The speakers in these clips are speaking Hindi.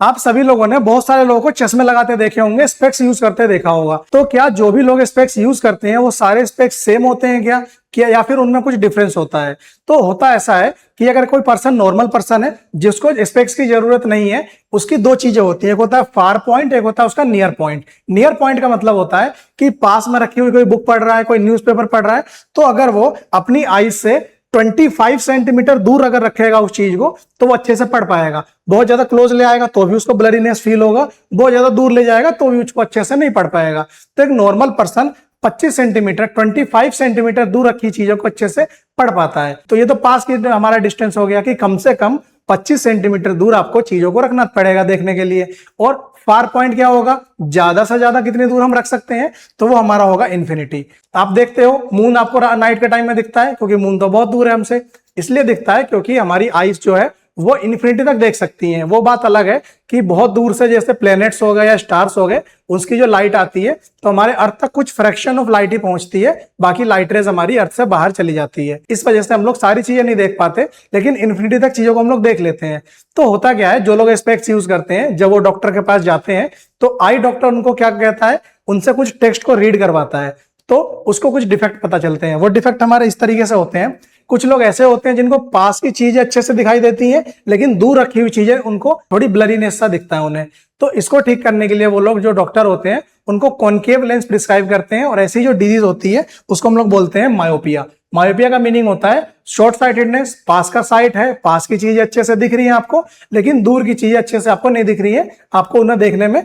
आप सभी लोगों ने बहुत सारे लोगों को चश्मे लगाते देखे होंगे, स्पेक्स यूज करते देखा होगा। तो क्या जो भी लोग स्पेक्स यूज करते हैं वो सारे स्पेक्स सेम होते हैं क्या या फिर उनमें कुछ डिफरेंस होता है? तो होता ऐसा है कि अगर कोई पर्सन नॉर्मल पर्सन है जिसको स्पेक्स की जरूरत नहीं है, उसकी दो चीजें होती है, एक होता है फार पॉइंट, एक होता है उसका नियर पॉइंट। नियर पॉइंट का मतलब होता है कि पास में रखी हुई कोई बुक पढ़ रहा है, कोई न्यूज़पेपर पढ़ रहा है, तो अगर वो अपनी आईज से 25 सेंटीमीटर दूर अगर रखेगा उस चीज को तो वो अच्छे से पढ़ पाएगा। बहुत ज्यादा क्लोज ले आएगा तो भी उसको ब्लरीनेस फील होगा, बहुत ज्यादा दूर ले जाएगा तो भी उसको अच्छे से नहीं पढ़ पाएगा। तो एक नॉर्मल पर्सन 25 सेंटीमीटर 25 सेंटीमीटर दूर रखी चीजों को अच्छे से पढ़ पाता है। तो ये तो पास की हमारा डिस्टेंस हो गया कि कम से कम 25 सेंटीमीटर दूर आपको चीजों को रखना पड़ेगा देखने के लिए। और फार पॉइंट क्या होगा? ज्यादा से ज्यादा कितनी दूर हम रख सकते हैं, तो वो हमारा होगा इन्फिनिटी। आप देखते हो मून आपको नाइट के टाइम में दिखता है, क्योंकि मून तो बहुत दूर है हमसे, इसलिए दिखता है क्योंकि हमारी आईज जो है वो इन्फिनिटी तक देख सकती हैं। वो बात अलग है कि बहुत दूर से जैसे प्लैनेट्स हो गए या स्टार्स हो गए, उसकी जो लाइट आती है तो हमारे अर्थ तक कुछ फ्रैक्शन ऑफ लाइट ही पहुंचती है, बाकी लाइट रेज हमारी अर्थ से बाहर चली जाती है। इस वजह से हम लोग सारी चीजें नहीं देख पाते, लेकिन इन्फिनिटी तक चीजों को हम लोग देख लेते हैं। तो होता क्या है, जो लोग स्पेक्स यूज करते हैं जब वो डॉक्टर के पास जाते हैं तो आई डॉक्टर उनको क्या कहता है, उनसे कुछ टेक्स्ट को रीड करवाता है, तो उसको कुछ डिफेक्ट पता चलते हैं। वो डिफेक्ट हमारे इस तरीके से होते हैं, कुछ लोग ऐसे होते हैं जिनको पास की चीजें अच्छे से दिखाई देती हैं, लेकिन दूर रखी हुई चीजें उनको थोड़ी ब्लरीनेस सा दिखता है उन्हें। तो इसको ठीक करने के लिए वो लोग जो डॉक्टर होते हैं उनको कॉनकेव लेंस प्रिस्क्राइब करते हैं, और ऐसी जो डिजीज होती है उसको हम लोग बोलते हैं मायोपिया। मायोपिया का मीनिंग होता है शॉर्ट साइटेडनेस। पास का साइट है, पास की चीजें अच्छे से दिख रही है आपको, लेकिन दूर की चीजें अच्छे से आपको नहीं दिख रही है, आपको उन्हें देखने में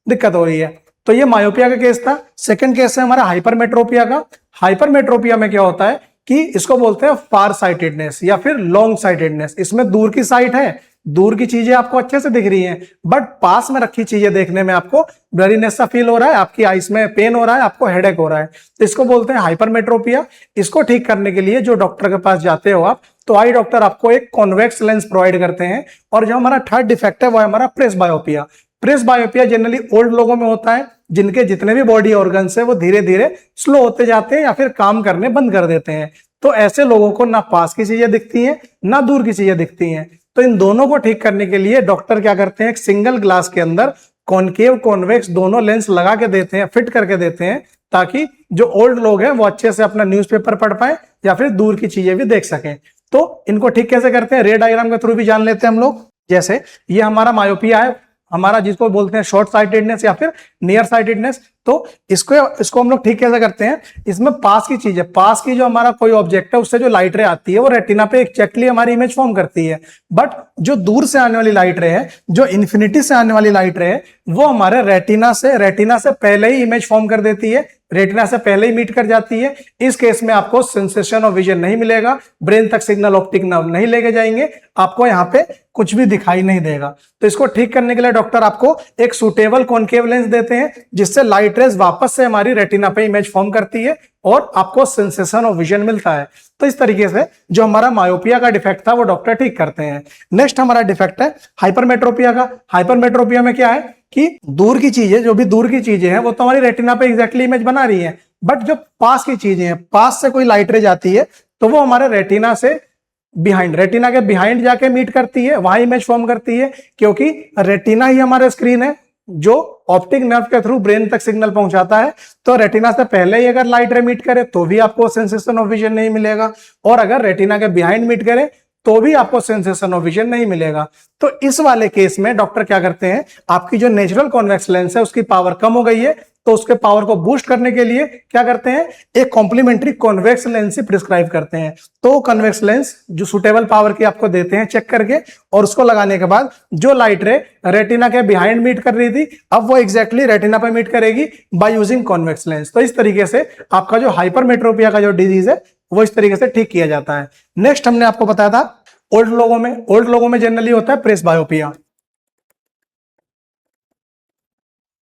दिक्कत हो रही है। तो ये मायोपिया का केस था। सेकंड केस है हमारा हाइपरमेट्रोपिया का। हाइपरमेट्रोपिया में क्या होता है कि इसको बोलते हैं फार साइटेडनेस या फिर लॉन्ग साइटेडनेस। इसमें दूर की साइट है, दूर की चीजें आपको अच्छे से दिख रही हैं, बट पास में रखी चीजें देखने में आपको ब्लरीनेस सा फील हो रहा है, आपकी आईज में पेन हो रहा है, आपको हेडेक हो रहा है। तो इसको बोलते हैं हाइपरमेट्रोपिया। इसको ठीक करने के लिए जो डॉक्टर के पास जाते हो आप, तो आई डॉक्टर आपको एक कॉन्वेक्स लेंस प्रोवाइड करते हैं। और जो हमारा थर्ड डिफेक्ट है वो है हमारा प्रेसबायोपिया। प्रेसबायोपिया जनरली ओल्ड लोगों में होता है, जिनके जितने भी बॉडी ऑर्गन्स है वो धीरे धीरे स्लो होते जाते हैं या फिर काम करने बंद कर देते हैं। तो ऐसे लोगों को ना पास की चीजें दिखती हैं ना दूर की चीजें दिखती हैं। तो इन दोनों को ठीक करने के लिए डॉक्टर क्या करते हैं, एक सिंगल ग्लास के अंदर कॉनकेव कॉन्वेक्स दोनों लेंस लगा के देते हैं, फिट करके देते हैं, ताकि जो ओल्ड लोग हैं वो अच्छे से अपना न्यूज़पेपर पढ़ पाए या फिर दूर की चीजें भी देख सकें। तो इनको ठीक कैसे करते हैं, रे डायग्राम के थ्रू भी जान लेते हैं हम लोग। जैसे ये हमारा मायोपिया है, हमारा जिसको बोलते हैं शॉर्ट साइटेडनेस या फिर नियर साइटेडनेस। तो इसको हम लोग ठीक कैसे करते हैं, इसमें पास की चीज है, पास की जो हमारा कोई ऑब्जेक्ट है उससे जो लाइट रे आती है वो रेटिना पे एक्जैक्टली हमारी इमेज फॉर्म करती है। बट जो दूर से आने वाली लाइट रे है, जो इन्फिनिटी से आने वाली लाइट रे है, वो हमारे रेटिना से पहले ही इमेज फॉर्म कर देती है, रेटिना से पहले ही मीट कर जाती है। इस केस में आपको सेंसेशन ऑफ विजन नहीं मिलेगा, ब्रेन तक सिग्नल ऑप्टिक नर्व नहीं लेके जाएंगे, आपको यहाँ पे कुछ भी दिखाई नहीं देगा। तो इसको ठीक करने के लिए डॉक्टर आपको एक सुटेबल कॉनकेव लेंस देते हैं, जिससे लाइट रेज वापस से हमारी रेटिना पे इमेज फॉर्म करती है और आपको सेंसेशन ऑफ विजन मिलता है। तो इस तरीके से जो हमारा मायोपिया का डिफेक्ट था वो डॉक्टर ठीक करते हैं। नेक्स्ट हमारा डिफेक्ट है हाइपरमेट्रोपिया का। हाइपरमेट्रोपिया में क्या है कि दूर की चीजें, जो भी दूर की चीजें हैं वो तो हमारी रेटिना पे एग्जैक्टली इमेज बना रही है, बट जो पास की चीजें हैं, पास से कोई लाइट रे जाती है तो वो हमारे रेटिना से बिहाइंड, रेटिना के बिहाइंड जाके मीट करती है, वहां इमेज फॉर्म करती है, क्योंकि रेटिना ही हमारा स्क्रीन है जो ऑप्टिक नर्व के थ्रू ब्रेन तक सिग्नल पहुंचाता है। तो रेटिना से पहले ही अगर लाइट रे मीट करे तो भी आपको सेंसेशन ऑफ विजन नहीं मिलेगा, और अगर रेटिना के बिहाइंड मीट करे तो भी आपको सेंसेशन ऑफ विजन नहीं मिलेगा। तो इस वाले केस में डॉक्टर क्या करते हैं, आपकी जो नेचुरल कॉन्वेक्स लेंस है उसकी पावर कम हो गई है, तो उसके पावर को बूस्ट करने के लिए क्या करते हैं, एक कॉम्प्लीमेंट्री कॉन्वेक्स लेंस ही प्रिस्क्राइब करते हैं। तो कॉन्वेक्स लेंस जो सुटेबल पावर की आपको देते हैं चेक करके, और उसको लगाने के बाद जो लाइट रे रेटिना के बिहाइंड मीट कर रही थी, अब वो एग्जैक्टली रेटिना पे मीट करेगी बाय यूजिंग कॉन्वेक्स लेंस। तो इस तरीके से आपका जो हाइपरमेट्रोपिया का जो डिजीज है वो इस तरीके से ठीक किया जाता है। नेक्स्ट हमने आपको बताया था ओल्ड लोगों में जनरली होता है प्रेसबायोपिया।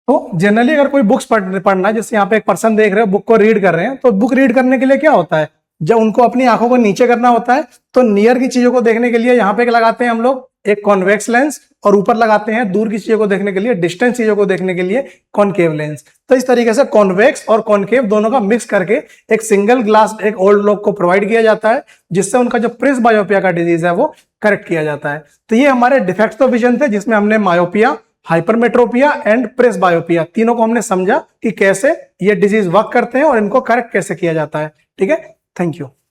तो जनरली अगर कोई बुक्स पढ़ना, जैसे यहाँ पे एक पर्सन देख रहे हो बुक को रीड कर रहे हैं, तो बुक रीड करने के लिए क्या होता है, जब उनको अपनी आंखों को नीचे करना होता है तो नियर की चीजों को देखने के लिए यहाँ पे लगाते हैं हम लोग एक कॉन्वेक्स लेंस, और ऊपर लगाते हैं दूर की चीजों को देखने के लिए, डिस्टेंस चीजों को देखने के लिए कॉनकेव लेंस। तो इस तरीके से कॉन्वेक्स और कॉनकेव दोनों का मिक्स करके एक सिंगल ग्लास एक ओल्ड लोग को प्रोवाइड किया जाता है, जिससे उनका जो प्रिस बायोपिया का डिजीज है वो करेक्ट किया जाता है। तो ये हमारे डिफेक्ट्स ऑफ विजन थे, जिसमें हमने मायोपिया, हाइपरमेट्रोपिया एंड प्रेस बायोपिया तीनों को हमने समझा कि कैसे ये डिजीज वर्क करते हैं और इनको करेक्ट कैसे किया जाता है। ठीक है, थैंक यू।